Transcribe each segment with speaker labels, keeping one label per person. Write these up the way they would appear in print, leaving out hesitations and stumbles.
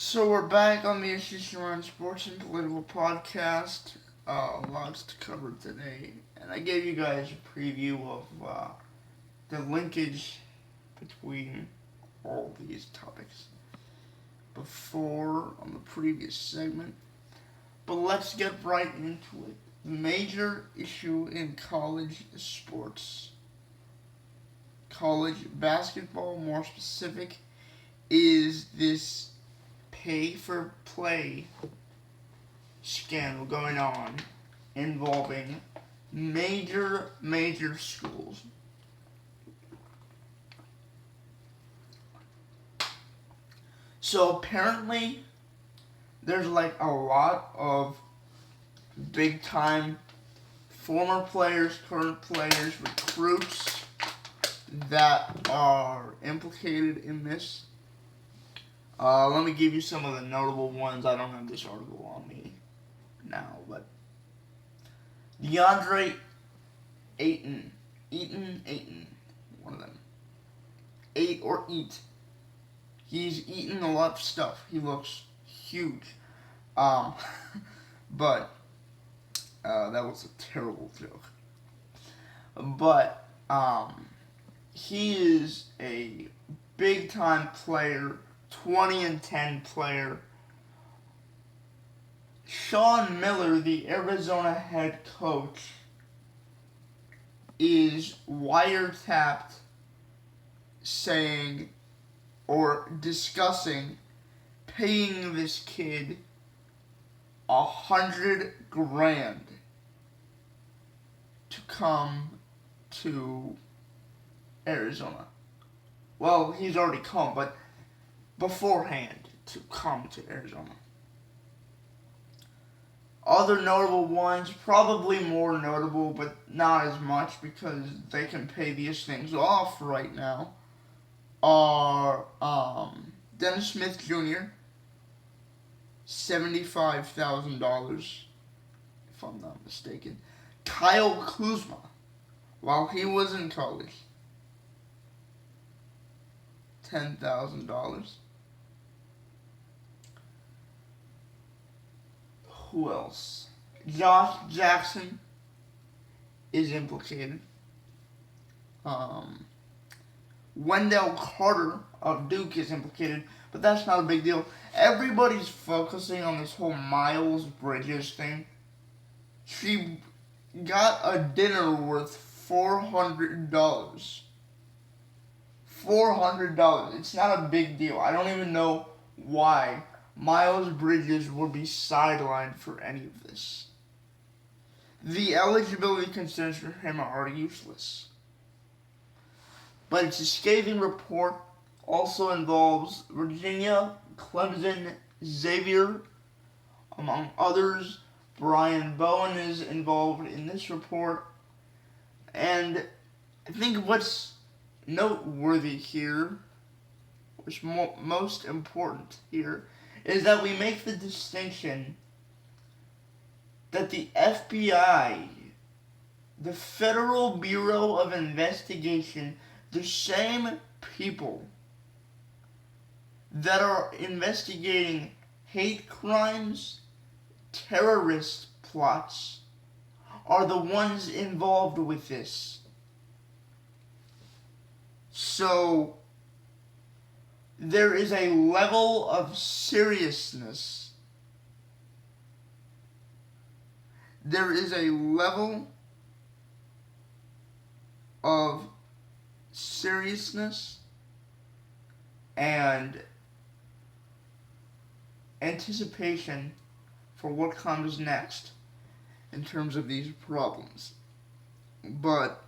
Speaker 1: So we're back on the Ashish around sports and political podcast. Lots to cover today, and I gave you guys a preview of the linkage between all these topics before on the previous segment. But let's get right into it. The major issue in college sports, college basketball more specific, is this pay for play scandal going on involving major schools. So apparently there's like a lot of big time former players, current players, recruits that are implicated in this. Let me give you some of the notable ones. I don't have this article on me now, but DeAndre Ayton, one of them. Ate or eat. He's eaten a lot of stuff. He looks huge. But that was a terrible joke. But he is a big time player, 20-10 player. Sean Miller, the Arizona head coach, is wiretapped saying or discussing paying this kid $100,000 to come to Arizona. Well, he's already come, but beforehand to come to Arizona. Other notable ones, probably more notable, but not as much because they can pay these things off right now, are Dennis Smith Jr., $75,000, if I'm not mistaken. Kyle Kuzma, while he was in college, $10,000. Who else? Josh Jackson is implicated. Wendell Carter of Duke is implicated, but that's not a big deal. Everybody's focusing on this whole Miles Bridges thing. She got a dinner worth $400. $400. It's not a big deal. I don't even know why Miles Bridges would be sidelined for any of this. The eligibility concerns for him are already useless. But it's a scathing report. Also involves Virginia, Clemson, Xavier, among others. Brian Bowen is involved in this report. And I think what's noteworthy here, what's most important here, is that we make the distinction that the FBI, the Federal Bureau of Investigation, the same people that are investigating hate crimes, terrorist plots, are the ones involved with this. So there is a level of seriousness. There is a level of seriousness and anticipation for what comes next in terms of these problems. But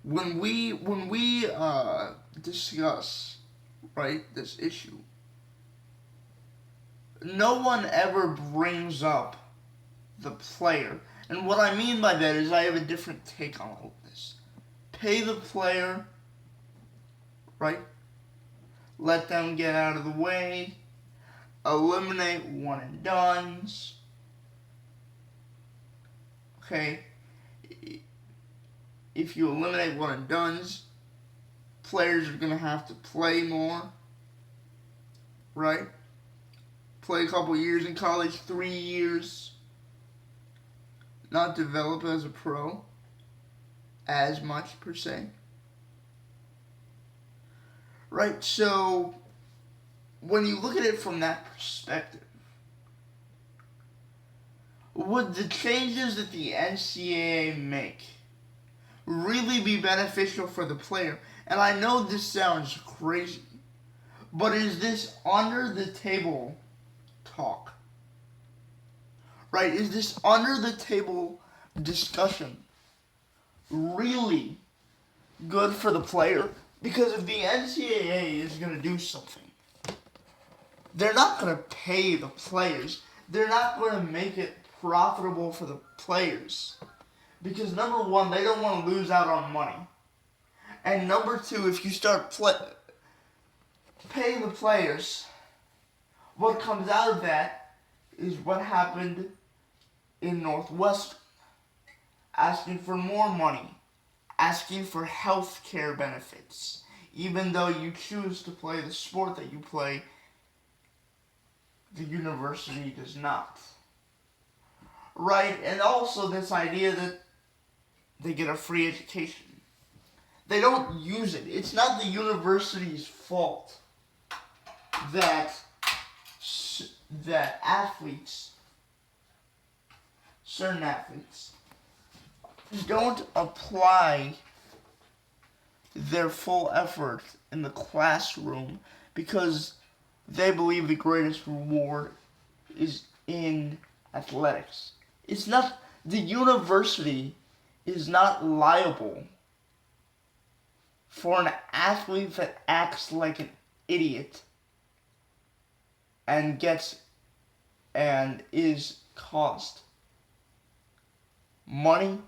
Speaker 1: when we discuss, right, this issue, no one ever brings up the player. And what I mean by that is I have a different take on all of this. Pay the player, right? Let them get out of the way. Eliminate one and dones. Okay? If you eliminate one and dones, players are going to have to play more. right? Play a couple years in college, 3 years, not develop as a pro as much per se. Right? So when you look at it from that perspective, would the changes that the NCAA make really be beneficial for the player? And I know this sounds crazy, but is this under the table talk? Right? Is this under the table discussion really good for the player? Because if the NCAA is going to do something, they're not going to pay the players. They're not going to make it profitable for the players. Because number one, they don't want to lose out on money. And number two, if you start paying the players, what comes out of that is what happened in Northwestern. Asking for more money. Asking for health care benefits. Even though you choose to play the sport that you play, the university does not. Right? And also this idea that they get a free education. They don't use it. It's not the university's fault that athletes, certain athletes, don't apply their full effort in the classroom because they believe the greatest reward is in athletics. It's not, the university is not liable for an athlete that acts like an idiot and is cost money,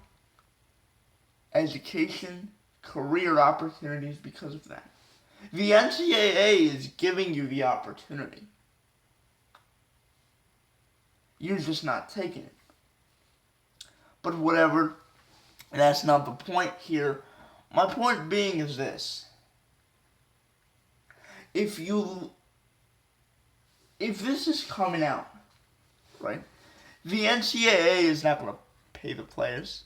Speaker 1: education, career opportunities because of that. The NCAA is giving you the opportunity. You're just not taking it. But whatever, that's not the point here. My point being is this. If this is coming out, right, the NCAA is not going to pay the players.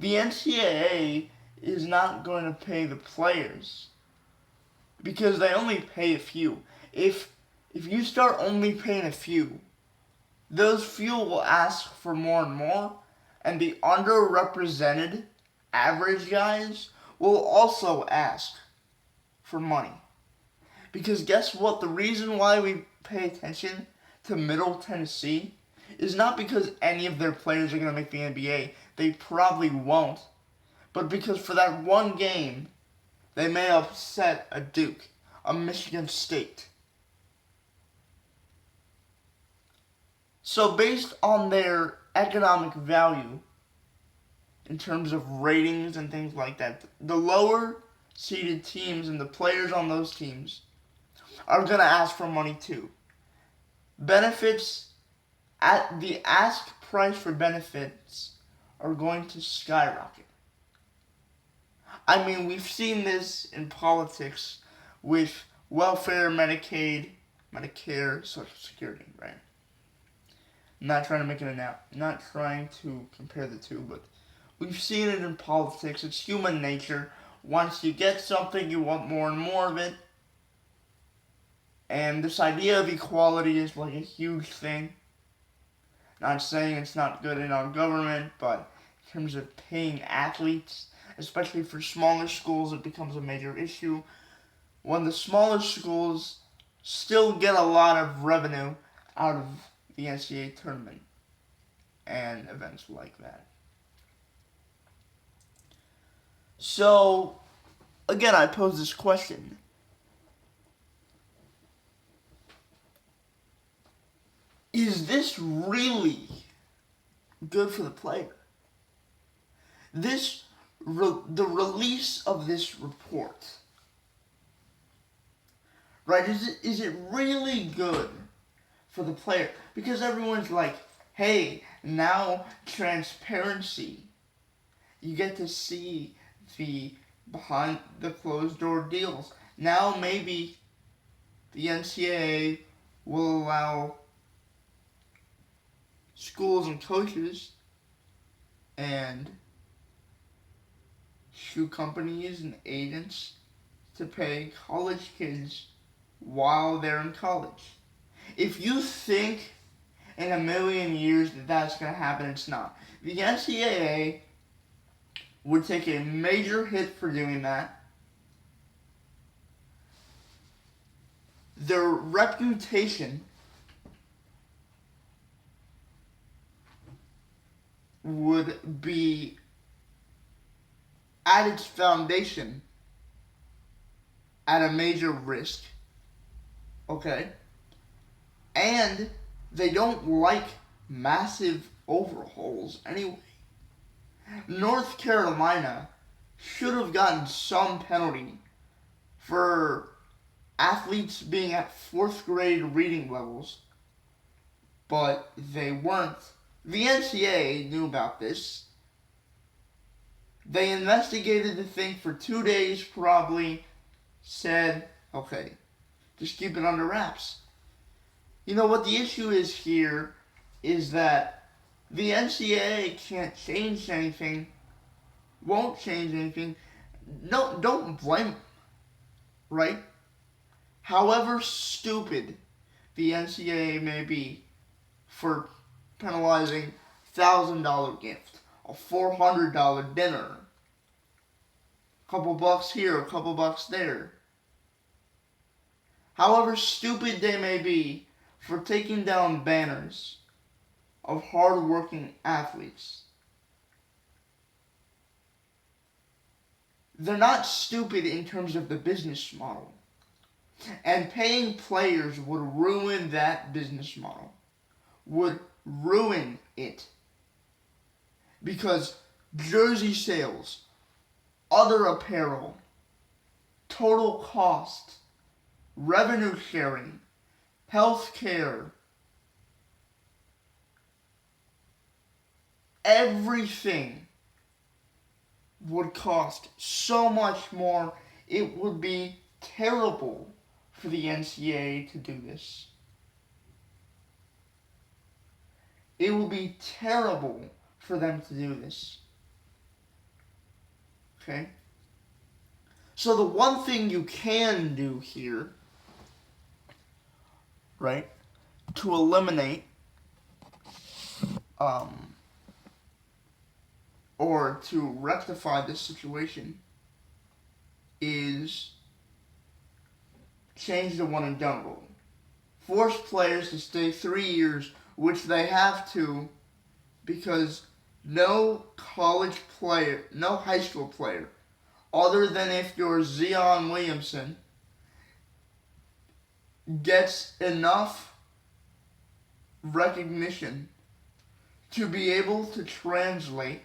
Speaker 1: The NCAA is not going to pay the players because they only pay a few. If you start only paying a few, those few will ask for more and more, and the underrepresented average guys will also ask for money. Because guess what? The reason why we pay attention to Middle Tennessee is not because any of their players are going to make the NBA. They probably won't. But because for that one game, they may upset a Duke, a Michigan State. So based on their economic value, in terms of ratings and things like that, the lower seeded teams and the players on those teams are going to ask for money too. Benefits, at the ask price for benefits are going to skyrocket. I mean, we've seen this in politics with welfare, Medicaid, Medicare, Social Security, right? I'm not trying to make it not trying to compare the two, but we've seen it in politics. It's human nature. Once you get something, you want more and more of it. And this idea of equality is like a huge thing. Not saying it's not good in our government, but in terms of paying athletes, especially for smaller schools, it becomes a major issue. When the smaller schools still get a lot of revenue out of the NCAA tournament and events like that. So, again, I pose this question. Is this really good for the player? The release of this report, right? Is it really good for the player? Because everyone's like, hey, now transparency. You get to see the behind the closed door deals. Now maybe the NCAA will allow schools and coaches and shoe companies and agents to pay college kids while they're in college. If you think in a million years that that's going to happen, it's not. The NCAA would take a major hit for doing that. Their reputation would be at its foundation at a major risk. Okay? And they don't like massive overhauls anyway. North Carolina should have gotten some penalty for athletes being at 4th grade reading levels, but they weren't. The NCAA knew about this. They investigated the thing for 2 days, probably said, okay, just keep it under wraps. You know what the issue is here is that the NCAA can't change anything, won't change anything. No, don't blame them, right? However stupid the NCAA may be for penalizing $1,000 gift, a $400 dinner, a couple bucks here, a couple bucks there. However stupid they may be for taking down banners of hard-working athletes, they're not stupid in terms of the business model. And paying players would ruin that business model. Would ruin it. Because jersey sales, other apparel, total cost, revenue sharing, health care, everything would cost so much more. It would be terrible for the NCAA to do this. It would be terrible for them to do this. Okay? So the one thing you can do here, right, to eliminate or to rectify this situation is change the one and done rule. Force players to stay 3 years, which they have to, because no college player, no high school player, other than if you're Zion Williamson, gets enough recognition to be able to translate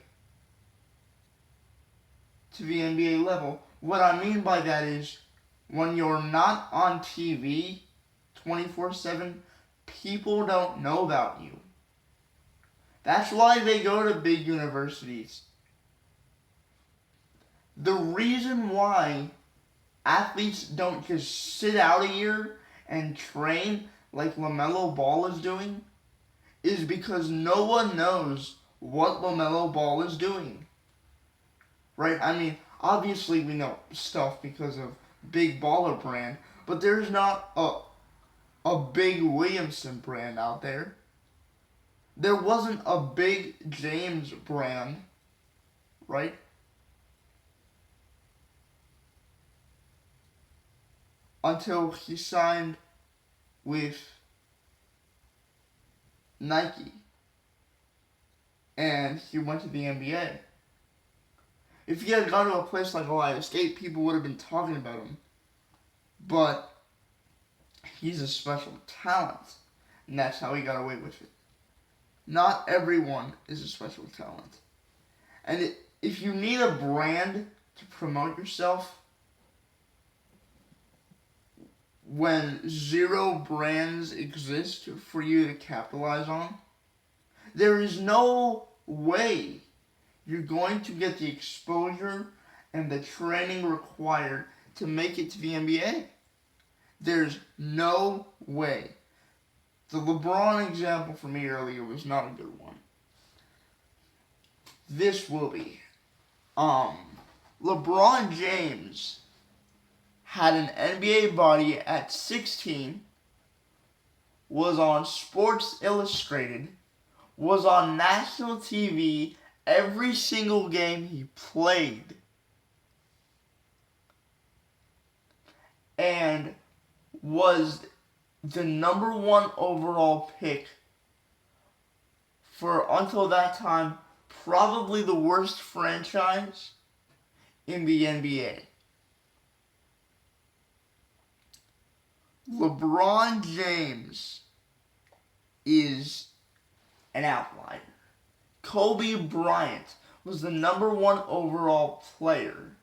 Speaker 1: to the NBA level. What I mean by that is, when you're not on TV 24/7, people don't know about you. That's why they go to big universities. The reason why athletes don't just sit out a year and train like LaMelo Ball is doing is because no one knows what LaMelo Ball is doing. Right? I mean, obviously we know stuff because of Big Baller brand, but there's not a Big Williamson brand out there. There wasn't a Big James brand, right? Until he signed with Nike and he went to the NBA. If he had gone to a place like Ohio State, people would have been talking about him. But he's a special talent, and that's how he got away with it. Not everyone is a special talent. And if you need a brand to promote yourself, when zero brands exist for you to capitalize on, there is no way you're going to get the exposure and the training required to make it to the NBA. There's no way. The LeBron example for me earlier was not a good one. This will be. LeBron James had an NBA body at 16, was on Sports Illustrated, was on national TV every single game he played, and was the number one overall pick for, until that time, probably the worst franchise in the NBA. LeBron James is an outlier. Kobe Bryant was the number one overall player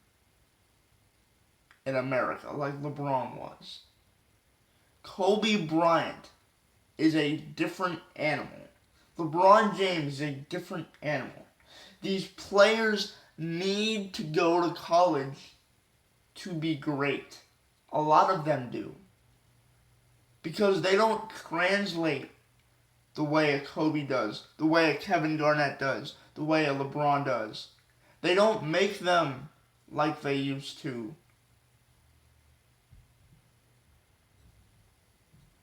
Speaker 1: in America, like LeBron was. Kobe Bryant is a different animal. LeBron James is a different animal. These players need to go to college to be great. A lot of them do. Because they don't translate the way a Kobe does, the way a Kevin Garnett does, the way a LeBron does. They don't make them like they used to.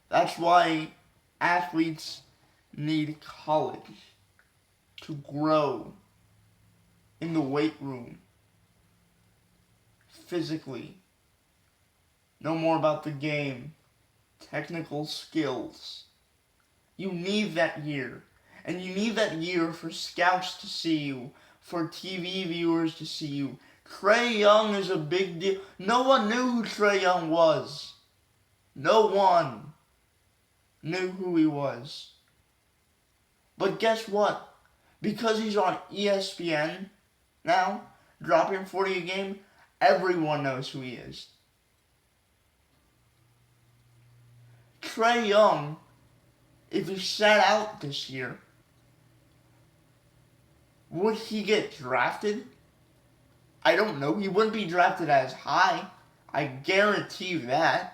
Speaker 1: That's why athletes need college to grow in the weight room, physically. Know more about the game, technical skills. You need that year. And you need that year for scouts to see you, for TV viewers to see you. Trae Young is a big deal. No one knew who Trae Young was. No one knew who he was. But guess what? Because he's on ESPN now, dropping 40 a game, everyone knows who he is. Trae Young, if he sat out this year, would he get drafted? I don't know. He wouldn't be drafted as high. I guarantee you that.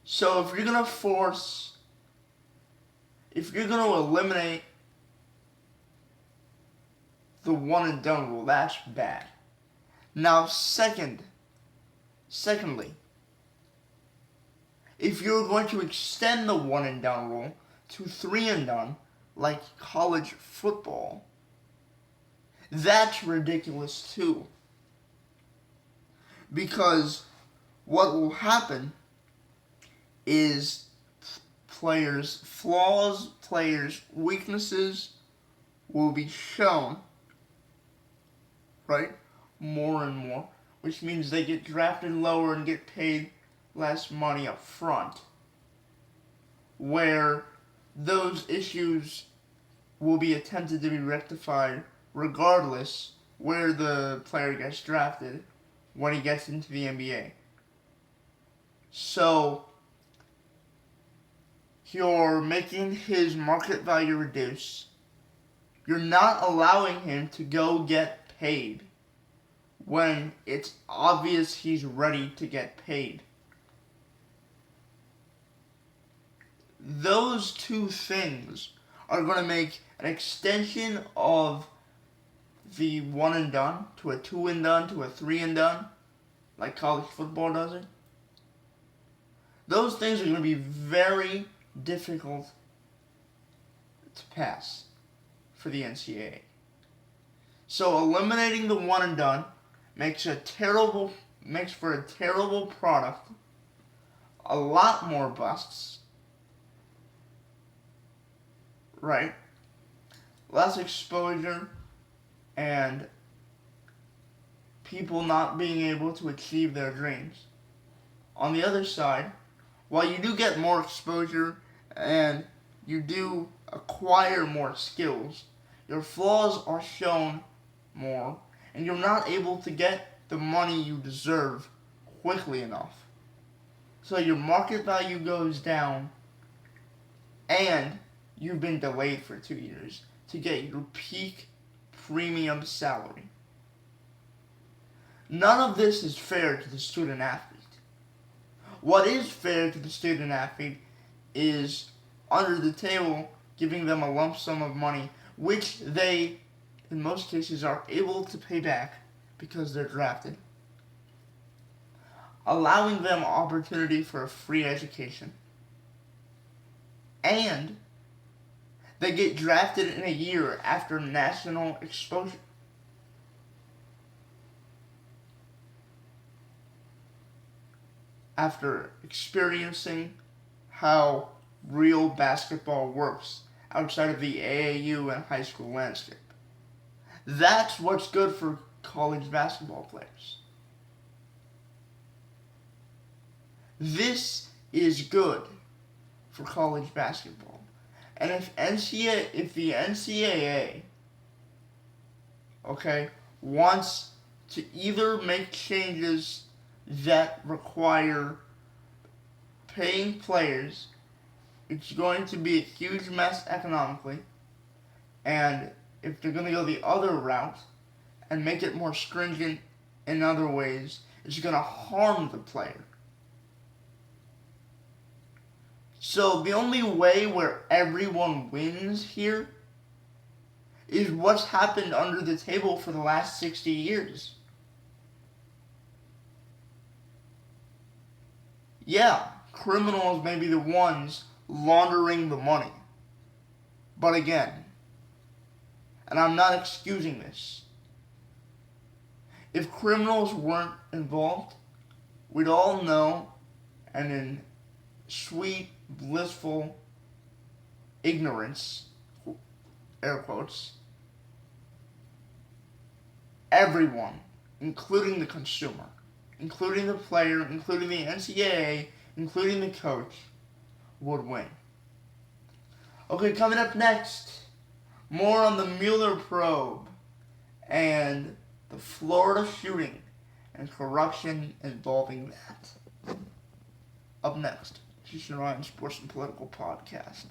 Speaker 1: So if you're going to eliminate the one and done rule, that's bad. Now, secondly, if you're going to extend the one and done rule to 3 and done, like college football, that's ridiculous too. Because what will happen is players' flaws, players' weaknesses will be shown, right? More and more, which means they get drafted lower and get paid less money up front, where those issues will be attempted to be rectified regardless where the player gets drafted when he gets into the NBA. So, you're making his market value reduce. You're not allowing him to go get paid when it's obvious he's ready to get paid. Those two things are going to make an extension of the 1 and done to a 2 and done to a 3 and done, like college football does it. Those things are going to be very difficult to pass for the NCAA. So eliminating the 1 and done makes for a terrible product, a lot more busts, right? Less exposure, and people not being able to achieve their dreams. On the other side, while you do get more exposure and you do acquire more skills, your flaws are shown more, and you're not able to get the money you deserve quickly enough. So your market value goes down, and you've been delayed for 2 years to get your peak premium salary. None of this is fair to the student athlete. What is fair to the student athlete is under the table giving them a lump sum of money, which they, in most cases, are able to pay back because they're drafted. Allowing them opportunity for a free education. And they get drafted in a year after national exposure. After experiencing how real basketball works outside of the AAU and high school landscape. That's what's good for college basketball players. This is good for college basketball. And if the NCAA, wants to either make changes that require paying players, it's going to be a huge mess economically. And if they're going to go the other route and make it more stringent in other ways, it's going to harm the player. So the only way where everyone wins here is what's happened under the table for the last 60 years. Yeah, criminals may be the ones laundering the money. But again, and I'm not excusing this, if criminals weren't involved, we'd all know, and in sweet, blissful ignorance, air quotes, everyone, including the consumer, including the player, including the NCAA, including the coach, would win. Okay, coming up next, more on the Mueller probe and the Florida shooting and corruption involving that. Up next, Ashish and Ryan Sports and Political Podcast.